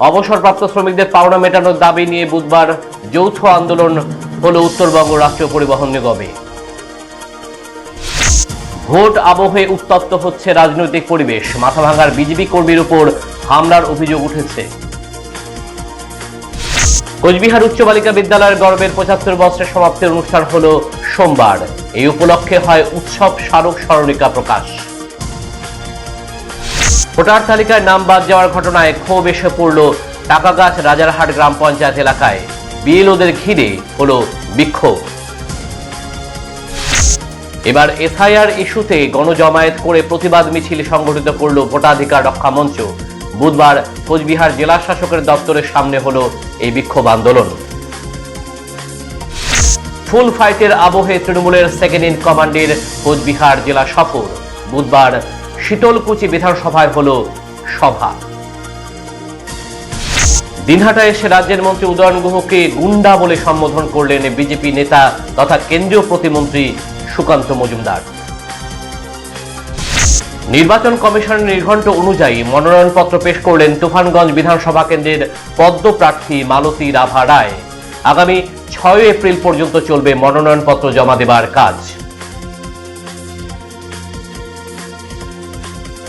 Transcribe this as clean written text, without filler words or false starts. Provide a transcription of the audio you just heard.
অবসরপ্রাপ্ত শ্রমিকদের পাওনা মেটানোর দাবি নিয়ে বুধবার যৌথ আন্দোলন হলো উত্তরবঙ্গ রাষ্ট্রীয় পরিবহন নিগমে। ভোট আবহে উত্তপ্ত হচ্ছে রাজনৈতিক পরিবেশ, মাথাভাঙার বিজেপি কর্মীর উপর হামলার অভিযোগ উঠেছে। কোচবিহার উচ্চ বালিকা বিদ্যালয়ের গর্বের 75 বছরের সমাপ্তির অনুষ্ঠান হলো সোমবার। এই উপলক্ষে হয় উৎসব স্মারক স্মরণিকা প্রকাশ। ভোটার তালিকায় নাম বাদ যাওয়ার ঘটনায় ক্ষোভ এসে পড়ল টাকাগাছ রাজারহাট গ্রাম পঞ্চায়েত এলাকায়। বিএলওদের ঘিরে হলো বিক্ষোভ। এবার এসআইআর ইস্যুতে গণজমায়েত করে প্রতিবাদ মিছিল সংগঠিত করল ভোটাধিকার রক্ষা মঞ্চ। বুধবার কোচবিহার জেলা শাসকের দপ্তরের সামনে হলো এই বিক্ষোভ আন্দোলন। ফুল ফাইটের আবহে তৃণমূলের সেকেন্ড ইন কমান্ডের কোচবিহার জেলা সফর। বুধবার শীতলকুচি বিধানসভায় হলো সভা। দিনহাটায় এসে রাজ্যের মন্ত্রী উদয়ন গুহকে গুন্ডা বলে সম্বোধন করলেন বিজেপি নেতা তথা কেন্দ্রীয় প্রতিমন্ত্রী সুকান্ত মজুমদার। নির্বাচন কমিশনের নির্ঘণ্ট অনুযায়ী মনোনয়নপত্র পেশ করলেন তুফানগঞ্জ বিধানসভা কেন্দ্রের পদ্ম প্রার্থী মালতী রাভা রায়। আগামী 6 এপ্রিল পর্যন্ত চলবে মনোনয়নপত্র জমা দেবার কাজ।